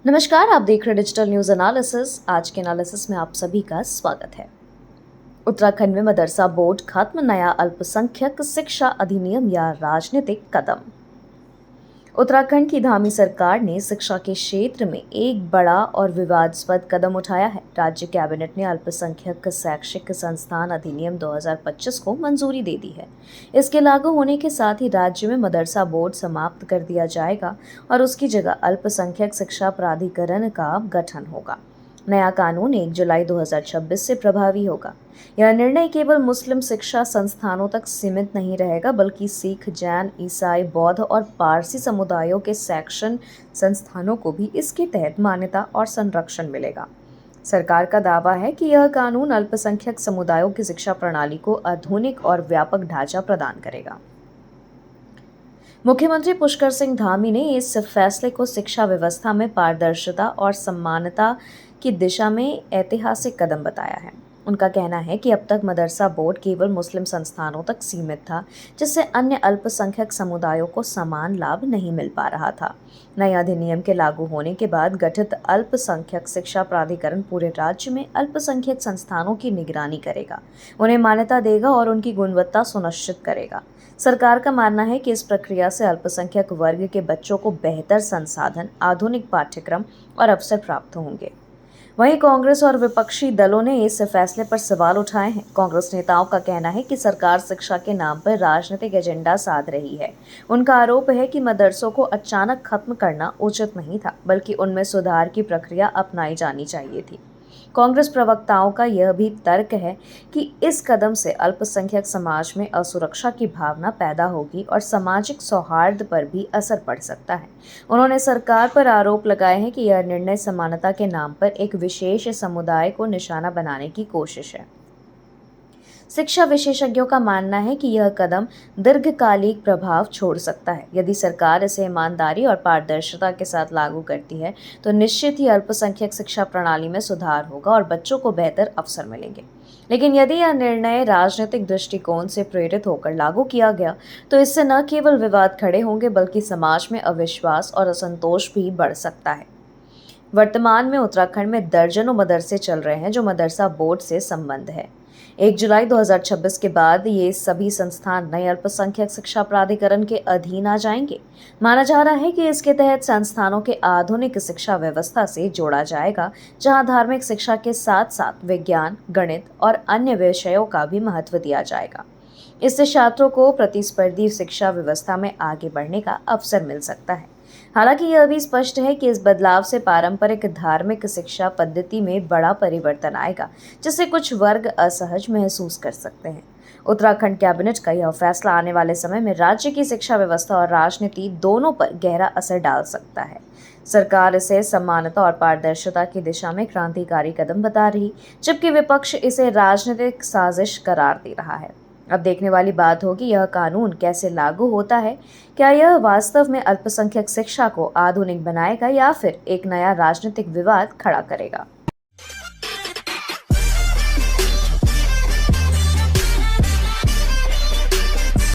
नमस्कार, आप देख रहे डिजिटल न्यूज एनालिसिस। आज के एनालिसिस में आप सभी का स्वागत है। उत्तराखंड में मदरसा बोर्ड खत्म, नया अल्पसंख्यक शिक्षा अधिनियम या राजनीतिक कदम। उत्तराखंड की धामी सरकार ने शिक्षा के क्षेत्र में एक बड़ा और विवादास्पद कदम उठाया है। राज्य कैबिनेट ने अल्पसंख्यक शैक्षिक संस्थान अधिनियम 2025 को मंजूरी दे दी है। इसके लागू होने के साथ ही राज्य में मदरसा बोर्ड समाप्त कर दिया जाएगा और उसकी जगह अल्पसंख्यक शिक्षा प्राधिकरण का गठन होगा। नया कानून 1 जुलाई 2026 से प्रभावी होगा। यह निर्णय केवल मुस्लिम शिक्षा संस्थानों तक सीमित नहीं रहेगा, बल्कि सिख, जैन, ईसाई, बौद्ध और पारसी समुदायों के शैक्षणिक संस्थानों को भी इसके तहत मान्यता और संरक्षण मिलेगा। सरकार का दावा है कि यह कानून अल्पसंख्यक समुदायों की शिक्षा प्रणाली को आधुनिक और व्यापक ढांचा प्रदान करेगा। मुख्यमंत्री पुष्कर सिंह धामी ने इस फैसले को शिक्षा व्यवस्था में पारदर्शिता और समानता की दिशा में ऐतिहासिक कदम बताया है। उनका कहना है कि अब तक मदरसा बोर्ड केवल मुस्लिम संस्थानों तक सीमित था, जिससे अन्य अल्पसंख्यक समुदायों को समान लाभ नहीं मिल पा रहा था। नए अधिनियम के लागू होने के बाद गठित अल्पसंख्यक शिक्षा प्राधिकरण पूरे राज्य में अल्पसंख्यक संस्थानों की निगरानी करेगा, उन्हें मान्यता देगा और उनकी गुणवत्ता सुनिश्चित करेगा। सरकार का मानना है कि इस प्रक्रिया से अल्पसंख्यक वर्ग के बच्चों को बेहतर संसाधन, आधुनिक पाठ्यक्रम और अवसर प्राप्त होंगे। वहीं कांग्रेस और विपक्षी दलों ने इस फैसले पर सवाल उठाए हैं। कांग्रेस नेताओं का कहना है कि सरकार शिक्षा के नाम पर राजनीतिक एजेंडा साध रही है। उनका आरोप है कि मदरसों को अचानक खत्म करना उचित नहीं था, बल्कि उनमें सुधार की प्रक्रिया अपनाई जानी चाहिए थी। कांग्रेस प्रवक्ताओं का यह भी तर्क है कि इस कदम से अल्पसंख्यक समाज में असुरक्षा की भावना पैदा होगी और सामाजिक सौहार्द पर भी असर पड़ सकता है। उन्होंने सरकार पर आरोप लगाए हैं कि यह निर्णय समानता के नाम पर एक विशेष समुदाय को निशाना बनाने की कोशिश है। शिक्षा विशेषज्ञों का मानना है कि यह कदम दीर्घकालिक प्रभाव छोड़ सकता है। यदि सरकार इसे ईमानदारी और पारदर्शिता के साथ लागू करती है, तो निश्चित ही अल्पसंख्यक शिक्षा प्रणाली में सुधार होगा और बच्चों को बेहतर अवसर मिलेंगे। लेकिन यदि यह निर्णय राजनीतिक दृष्टिकोण से प्रेरित होकर लागू किया गया, तो इससे न केवल विवाद खड़े होंगे, बल्कि समाज में अविश्वास और असंतोष भी बढ़ सकता है। वर्तमान में उत्तराखंड में दर्जनों मदरसे चल रहे हैं जो मदरसा बोर्ड से संबद्ध है। 1 जुलाई 2026 के बाद ये सभी संस्थान नए अल्पसंख्यक शिक्षा प्राधिकरण के अधीन आ जाएंगे। माना जा रहा है कि इसके तहत संस्थानों के आधुनिक शिक्षा व्यवस्था से जोड़ा जाएगा, जहां धार्मिक शिक्षा के साथ साथ विज्ञान, गणित और अन्य विषयों का भी महत्व दिया जाएगा। इससे छात्रों को प्रतिस्पर्धी शिक्षा व्यवस्था में आगे बढ़ने का अवसर मिल सकता है। हालांकि यह भी स्पष्ट है कि इस बदलाव से पारंपरिक धार्मिक शिक्षा पद्धति में बड़ा परिवर्तन आएगा, जिससे कुछ वर्ग असहज महसूस कर सकते हैं। उत्तराखंड कैबिनेट का यह फैसला आने वाले समय में राज्य की शिक्षा व्यवस्था और राजनीति दोनों पर गहरा असर डाल सकता है। सरकार इसे समानता और पारदर्शिता की दिशा में क्रांतिकारी कदम बता रही, जबकि विपक्ष इसे राजनीतिक साजिश करार दे रहा है। अब देखने वाली बात होगी यह कानून कैसे लागू होता है। क्या यह वास्तव में अल्पसंख्यक शिक्षा को आधुनिक बनाएगा या फिर एक नया राजनीतिक विवाद खड़ा करेगा।